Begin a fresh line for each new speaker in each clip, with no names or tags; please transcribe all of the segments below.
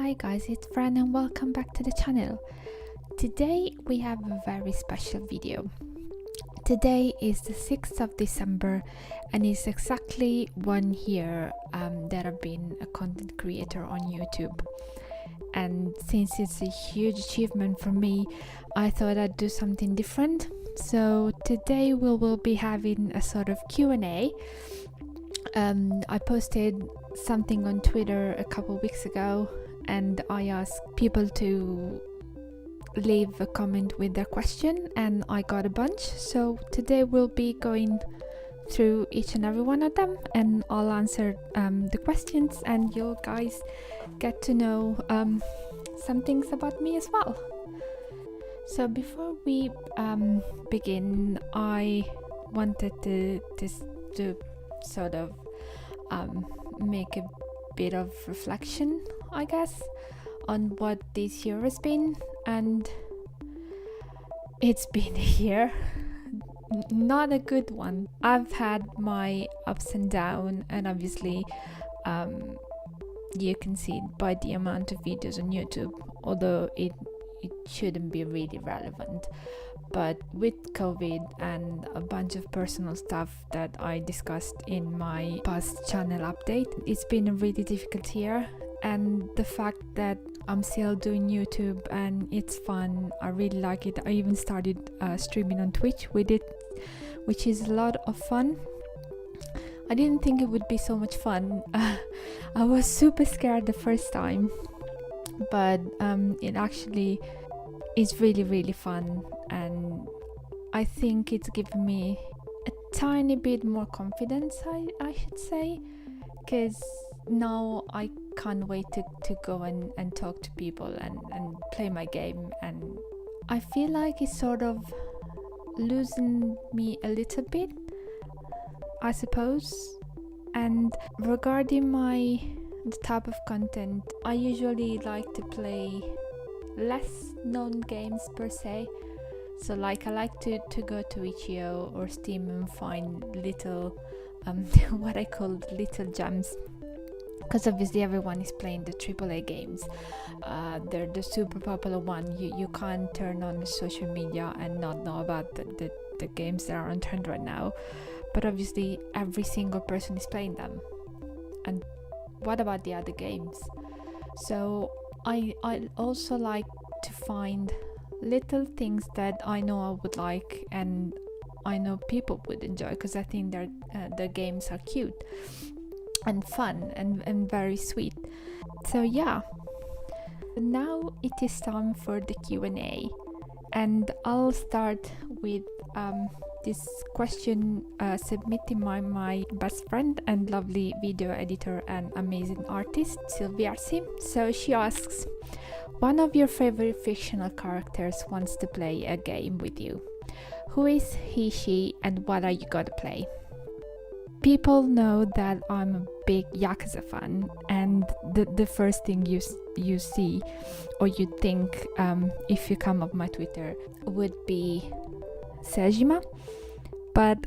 Hi guys, it's Fran and welcome back to the channel. Today we have a very special video. Today is the 6th of December and it's exactly 1 year that I've been a content creator on YouTube. And since it's a huge achievement for me, I thought I'd do something different. So today we will be having a sort of Q&A. I posted something on Twitter a couple weeks ago and I asked people to leave a comment with their question and I got a bunch. So today we'll be going through each and every one of them and I'll answer the questions and you guys get to know some things about me as well. So before we begin, I wanted to sort of make a bit of reflection, I guess, on what this year has been, and it's been a year, not a good one. I've had my ups and downs, and obviously you can see it by the amount of videos on YouTube, although it shouldn't be really relevant. But with COVID and a bunch of personal stuff that I discussed in my past channel update, it's been a really difficult year. And the fact that I'm still doing YouTube and it's fun, I really like it. I even started streaming on Twitch with it, which is a lot of fun. I didn't think it would be so much fun. I was super scared the first time, but it actually is really fun, and I think it's given me a tiny bit more confidence, I should say, because now I can't wait to go and talk to people and play my game, and I feel like it's sort of losing me a little bit, I suppose. And regarding the type of content, I usually like to play less known games per se. So like I like to go to itch.io or Steam and find little what I call little gems, because obviously everyone is playing the AAA games. They're the super popular one. You can't turn on social media and not know about the games that are on trend right now, but obviously every single person is playing them. And what about the other games? So I also like to find little things that I know I would like and I know people would enjoy, because I think their games are cute and fun and very sweet. So yeah, now it is time for the Q&A, and I'll start with this question submitted by my best friend and lovely video editor and amazing artist, Sylvia. So she asks, one of your favorite fictional characters wants to play a game with you. Who is he, she, and what are you gonna play? People know that I'm a big Yakuza fan, and the first thing you see or you think if you come up my Twitter would be Sejima, but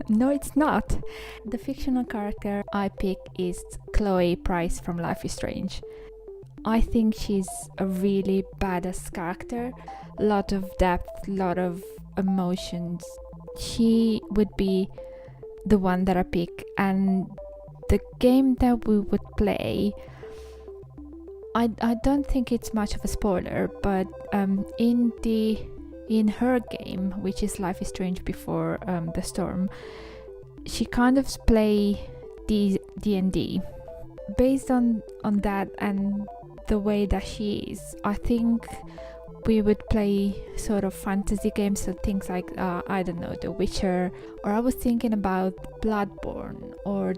no, it's not. The fictional character I pick is Chloe Price from Life is Strange. I think she's a really badass character, lot of depth, lot of emotions. She would be the one that I pick, and the game that we would play, I don't think it's much of a spoiler, but in her game, which is Life is Strange Before the Storm, she kind of play D&D. Based on that and the way that she is, I think we would play sort of fantasy games, so things like I don't know, The Witcher, or I was thinking about Bloodborne or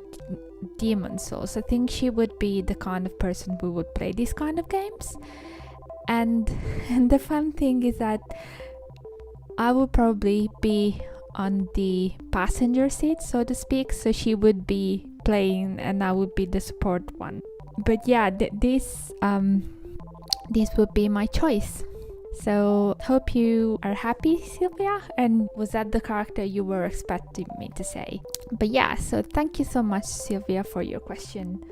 Demon's Souls. I think she would be the kind of person who would play these kind of games. And the fun thing is that I would probably be on the passenger seat, so to speak, so she would be playing and I would be the support one. But yeah, this would be my choice. So hope you are happy, Sylvia, and was that the character you were expecting me to say? But yeah, so thank you so much, Sylvia, for your question.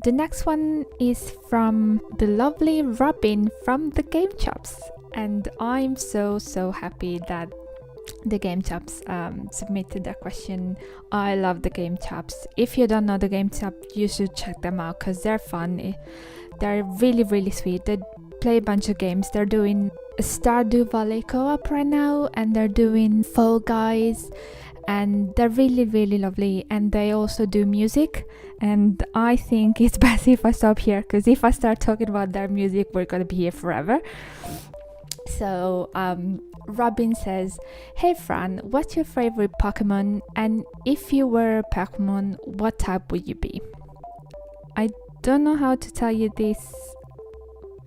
The next one is from the lovely Robin from the Game Chaps, and I'm so happy that the Game Chaps submitted that question. I love the Game Chaps. If you don't know the Game Chaps, you should check them out because they're fun. They're really sweet. They play a bunch of games. They're doing Stardew Valley co-op right now, and they're doing Fall Guys, and they're really lovely. And they also do music, and I think it's best if I stop here, because if I start talking about their music, we're gonna be here forever. So Robin says, "Hey Fran, what's your favorite Pokemon? And if you were a Pokemon, what type would you be?" I don't know how to tell you this,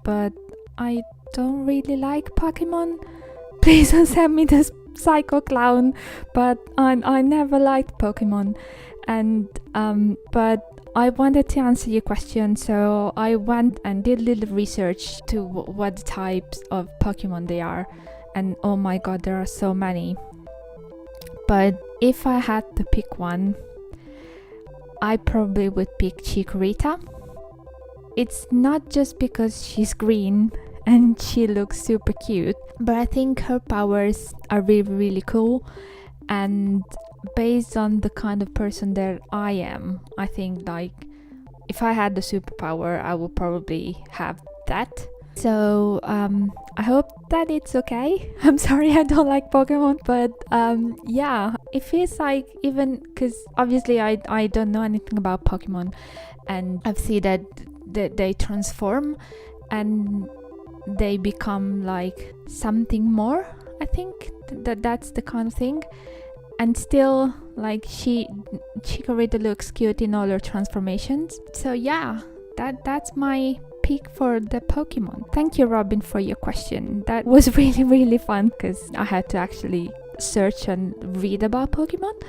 but I don't really like Pokemon. Please don't send me this psycho clown, but I never liked Pokemon, and but I wanted to answer your question, so I went and did a little research to what types of Pokemon they are, and oh my god, there are so many. But if I had to pick one, I probably would pick Chikorita. It's not just because she's green and she looks super cute, but I think her powers are really cool, and based on the kind of person that I am, I think like if I had the superpower, I would probably have that. So I hope that it's okay. I'm sorry I don't like Pokemon, but yeah, it feels like, even because obviously I don't know anything about Pokemon, and I've seen that they transform and they become like something more. I think that's the kind of thing. And still, like, Chikorita looks cute in all her transformations. So yeah, that's my pick for the Pokemon. Thank you, Robin, for your question. That was really fun because I had to actually search and read about Pokemon.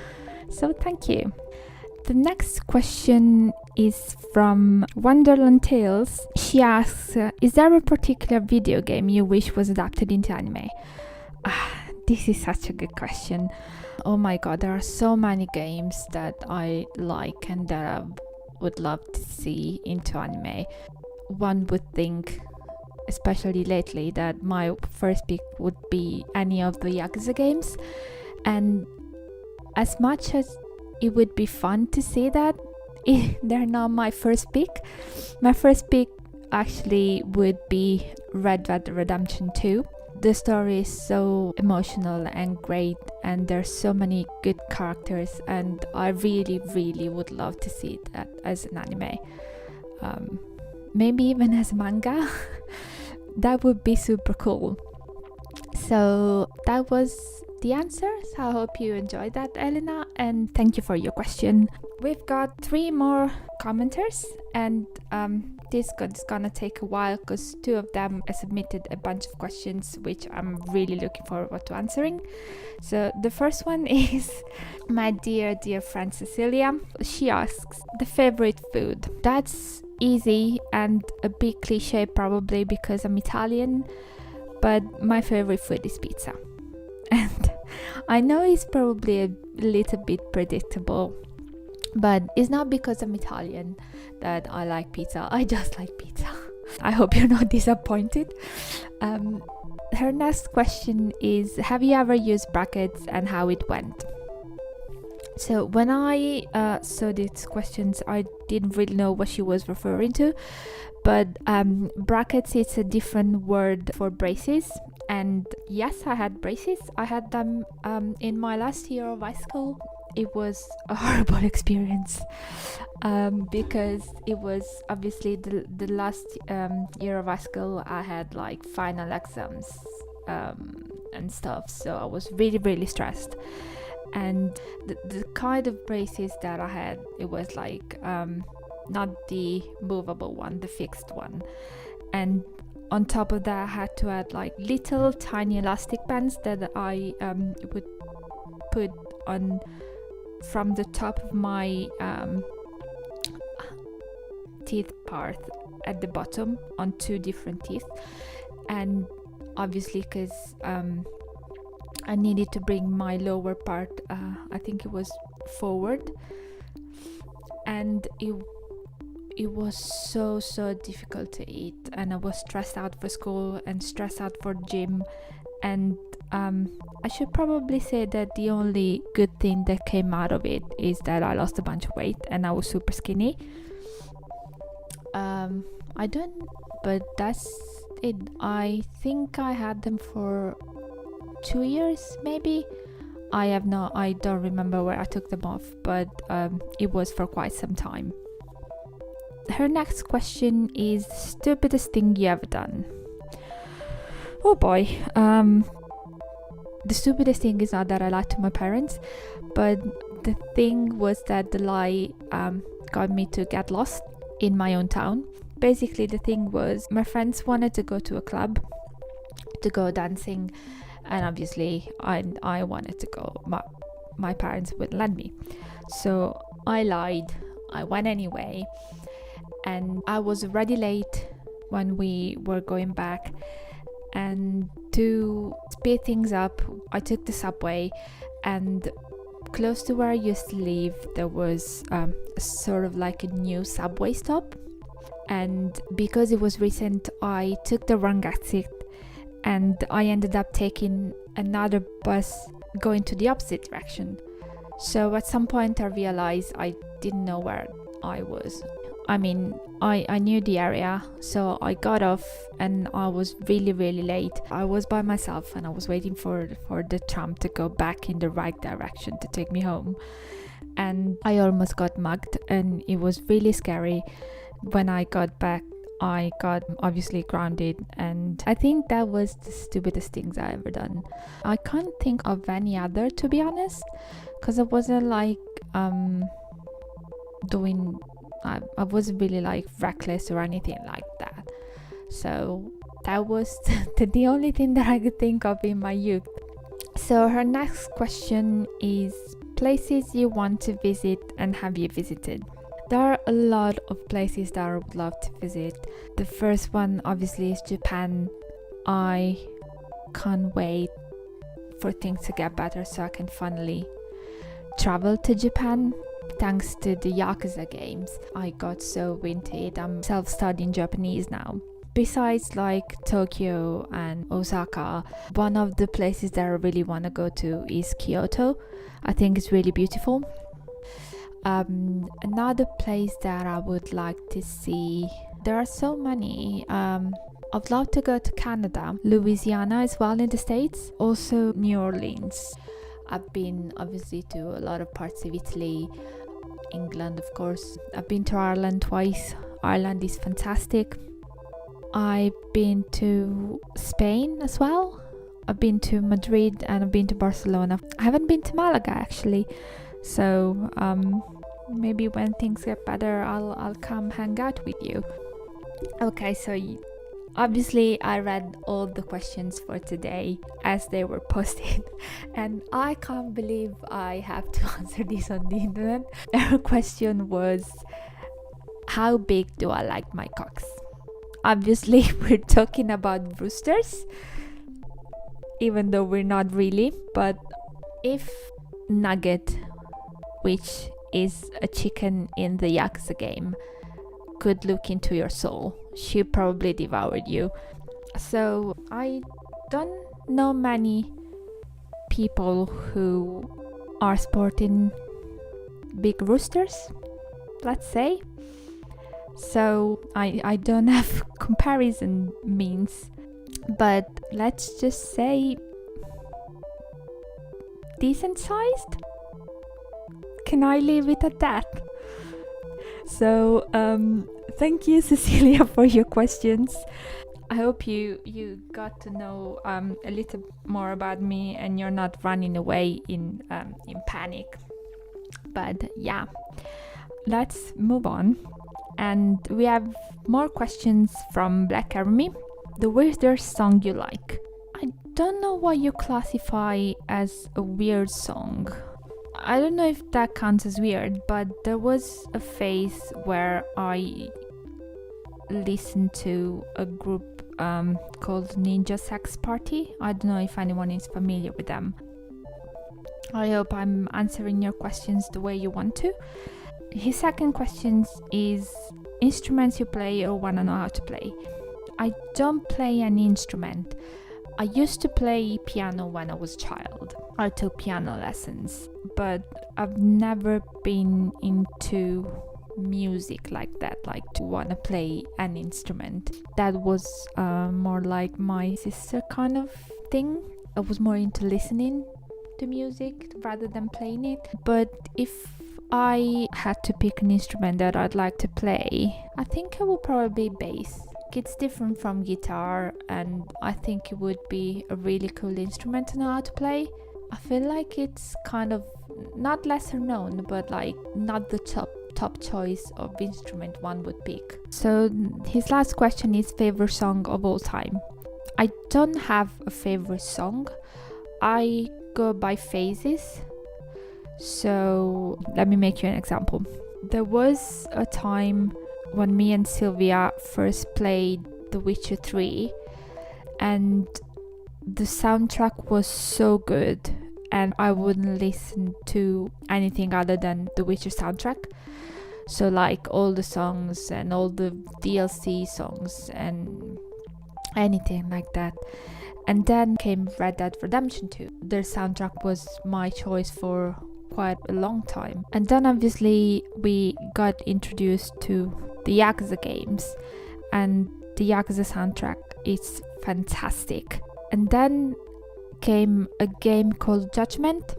So thank you. The next question is from Wonderland Tales. She asks, is there a particular video game you wish was adapted into anime? This is such a good question. Oh my god, there are so many games that I like and that I would love to see into anime. One would think, especially lately, that my first pick would be any of the Yakuza games. And as much as it would be fun to see that, they're not my first pick. My first pick actually would be Red Dead Redemption 2. The story is so emotional and great, and there's so many good characters, and I really would love to see that as an anime. Maybe even as manga. That would be super cool. So that was the answer. So I hope you enjoyed that, Elena, and thank you for your question. We've got 3 more commenters, and this is gonna take a while because 2 of them submitted a bunch of questions which I'm really looking forward to answering. So the first one is my dear friend Cecilia. She asks, the favorite food. That's easy and a bit cliche probably because I'm Italian, but my favorite food is pizza. And I know it's probably a little bit predictable, but it's not because I'm Italian that I like pizza. I just like pizza. I hope you're not disappointed. Her next question is, have you ever used brackets and how it went? So when I saw these questions, I didn't really know what she was referring to, but brackets is a different word for braces. And yes, I had braces. I had them in my last year of high school. It was a horrible experience because it was obviously the last year of high school. I had like final exams and stuff, so I was really stressed. And the kind of braces that I had, it was like not the movable one, the fixed one. And on top of that, I had to add like little tiny elastic bands that I would put on from the top of my teeth part at the bottom on 2 different teeth. And obviously because I needed to bring my lower part, I think it was forward, and it was so difficult to eat, and I was stressed out for school and stressed out for gym. And I should probably say that the only good thing that came out of it is that I lost a bunch of weight and I was super skinny. I don't, but that's it. I think I had them for 2 years maybe. I don't remember where I took them off, but it was for quite some time. Her next question is stupidest thing you ever done. Oh boy. The stupidest thing is not that I lied to my parents, but the thing was that the lie got me to get lost in my own town. Basically, the thing was my friends wanted to go to a club to go dancing, and obviously I wanted to go. My parents wouldn't let me, so I lied. I went anyway, and I was already late when we were going back. And to speed things up, I took the subway, and close to where I used to live there was sort of like a new subway stop, and because it was recent I took the wrong exit, and I ended up taking another bus going to the opposite direction. So at some point I realized I didn't know where I was. I mean, I knew the area, so I got off and I was really late. I was by myself and I was waiting for the tram to go back in the right direction to take me home. And I almost got mugged, and it was really scary. When I got back, I got obviously grounded, and I think that was the stupidest things I ever done. I can't think of any other, to be honest, because I wasn't like I wasn't really like reckless or anything like that. So that was the only thing that I could think of in my youth. So her next question is places you want to visit and have you visited. There are a lot of places that I would love to visit. The first one obviously is Japan. I can't wait for things to get better so I can finally travel to Japan. Thanks to the Yakuza games, I got so into it. I'm self-studying Japanese now. Besides like Tokyo and Osaka, one of the places that I really want to go to is Kyoto. I think it's really beautiful. Another place that I would like to see, there are so many. I'd love to go to Canada, Louisiana as well in the States, also New Orleans. I've been obviously to a lot of parts of Italy, England of course. I've been to Ireland twice. Ireland is fantastic. I've been to Spain as well. I've been to Madrid and I've been to Barcelona. I haven't been to Malaga actually. So maybe when things get better I'll come hang out with you. Okay, so obviously I read all the questions for today as they were posted, and I can't believe I have to answer this on the internet. Her question was, how big do I like my cocks? Obviously we're talking about roosters, even though we're not really, but if Nugget, which is a chicken in the Yakuza game, could look into your soul, she probably devoured you. So I don't know many people who are sporting big roosters, let's say. So I don't have comparison means, but let's just say decent sized. Can I leave it at that? So thank you Cecilia for your questions. I hope you got to know a little more about me and you're not running away in panic. But yeah, let's move on. And we have more questions from Black Army. The weirdest song you like? I don't know what you classify as a weird song. I don't know if that counts as weird, but there was a phase where I listened to a group called Ninja Sex Party. I don't know if anyone is familiar with them. I hope I'm answering your questions the way you want to. His second question is instruments you play or wanna know how to play. I don't play an instrument. I used to play piano when I was a child. I took piano lessons, but I've never been into music like that, like to want to play an instrument. That was more like my sister kind of thing. I was more into listening to music rather than playing it. But if I had to pick an instrument that I'd like to play, I think it would probably be bass. It's different from guitar, and I think it would be a really cool instrument to know how to play. I feel like it's kind of not lesser known, but like not the top choice of instrument one would pick. So his last question is favorite song of all time. I don't have a favorite song. I go by phases. So let me make you an example. There was a time when me and Sylvia first played The Witcher 3, and the soundtrack was so good, and I wouldn't listen to anything other than The Witcher soundtrack. So like all the songs and all the DLC songs and anything like that. And then came Red Dead Redemption 2. Their soundtrack was my choice for quite a long time. And then obviously we got introduced to the Yakuza games, and the Yakuza soundtrack is fantastic. And then came a game called Judgment,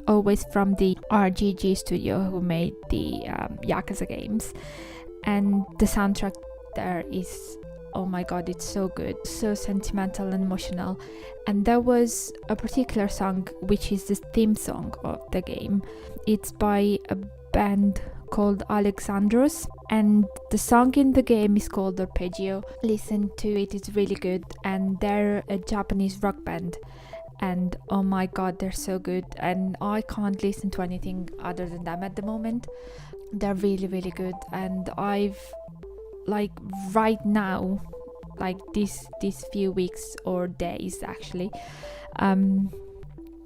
always from the RGG studio who made the Yakuza games, and the soundtrack there is, oh my god, it's so good, so sentimental and emotional. And there was a particular song which is the theme song of the game. It's by a band called Alexandros, and the song in the game is called Arpeggio. Listen to it, it's really good, and they're a Japanese rock band, and oh my god, they're so good, and I can't listen to anything other than them at the moment. They're really, really good, and I've like right now, like these few weeks or days actually, I'm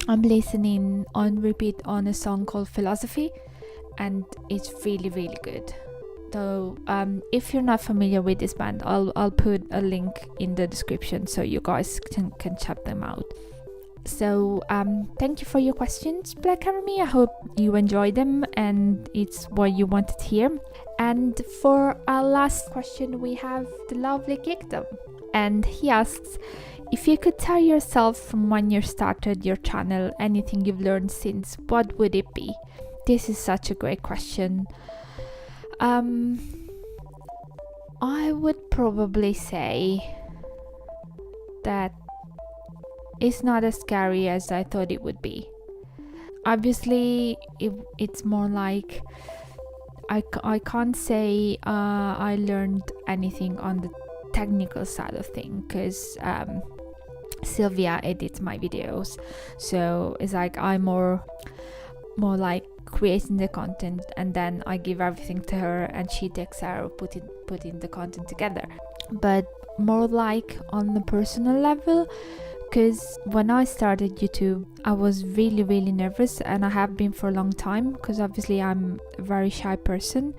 listening on repeat on a song called Philosophy, and it's really, really good. So if you're not familiar with this band, I'll put a link in the description so you guys can check them out. So thank you for your questions, Black Army. I hope you enjoyed them and it's what you wanted to hear. And for our last question, we have the lovely Geekdom, and he asks, if you could tell yourself from when you started your channel anything you've learned since, what would it be? This is such a great question. I would probably say that it's not as scary as I thought it would be. Obviously, it's more like I can't say I learned anything on the technical side of things, because Sylvia edits my videos, so it's like I'm more like creating the content, and then I give everything to her and she takes care of putting the content together. But more like on the personal level, because when I started YouTube I was really, really nervous, and I have been for a long time, because obviously I'm a very shy person,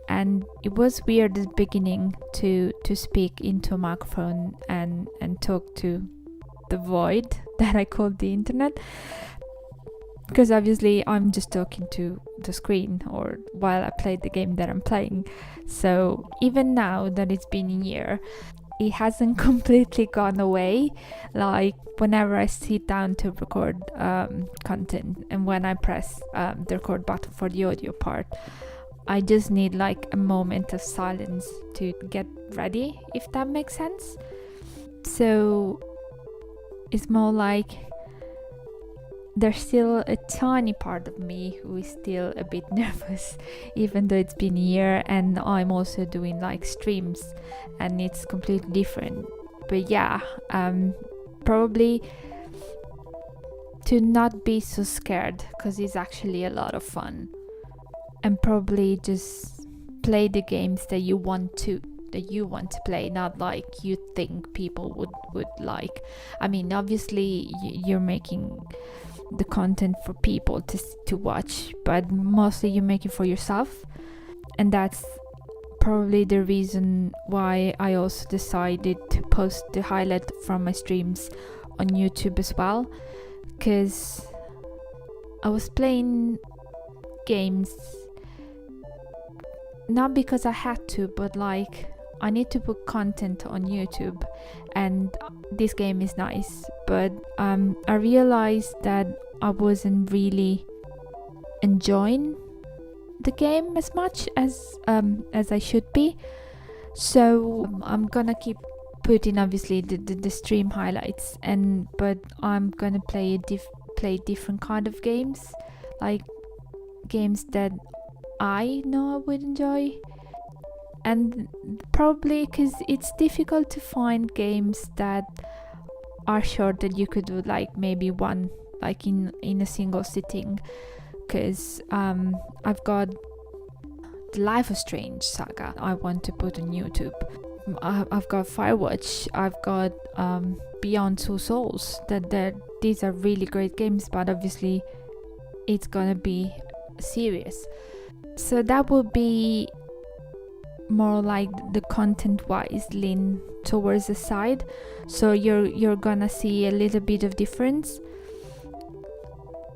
and it was weird at the beginning to speak into a microphone and talk to the void that I called the internet, because obviously I'm just talking to the screen or while I play the game that I'm playing. So even now that it's been a year, it hasn't completely gone away. Like whenever I sit down to record content, and when I press the record button for the audio part, I just need like a moment of silence to get ready, if that makes sense. So it's more like there's still a tiny part of me who is still a bit nervous, even though it's been a year, and I'm also doing like streams and it's completely different. But yeah, probably to not be so scared, because it's actually a lot of fun, and probably just play the games that you want to play, not like you think people would like. I mean, obviously you're making the content for people to watch, but mostly you make it for yourself. And that's probably the reason why I also decided to post the highlight from my streams on YouTube as well, because I was playing games not because I had to, but like I need to put content on YouTube, and this game is nice, but I realized that I wasn't really enjoying the game as much as I should be. So I'm gonna keep putting obviously the stream highlights, but I'm gonna play different kind of games, like games that I know I would enjoy. And probably because it's difficult to find games that are short, that you could do like maybe one, like in a single sitting, because I've got the Life of Strange saga I want to put on YouTube. I've got Firewatch, I've got Beyond Two Souls. These are really great games, but obviously it's gonna be serious. So that would be more like the content wise lean towards the side, so you're gonna see a little bit of difference,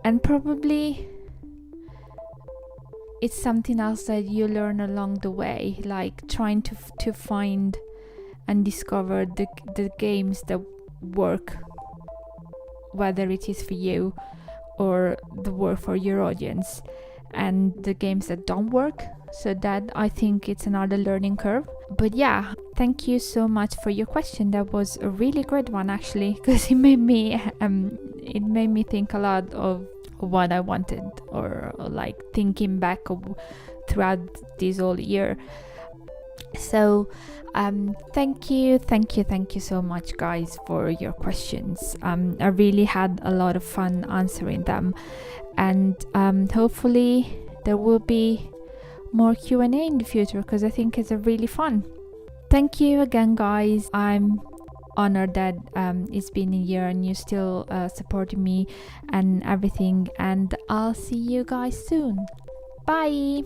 and probably it's something else that you learn along the way, like trying to find and discover the games that work, whether it is for you or the work for your audience, and the games that don't work. So that, I think, it's another learning curve. But yeah, thank you so much for your question. That was a really great one, actually, because it made me think a lot of what I wanted, or like thinking back throughout this whole year. So thank you so much, guys, for your questions. I really had a lot of fun answering them, and hopefully there will be more Q&A in the future, because I think it's a really fun. Thank you again, guys. I'm honored that it's been a year and you're still supporting me and everything, and I'll see you guys soon. Bye.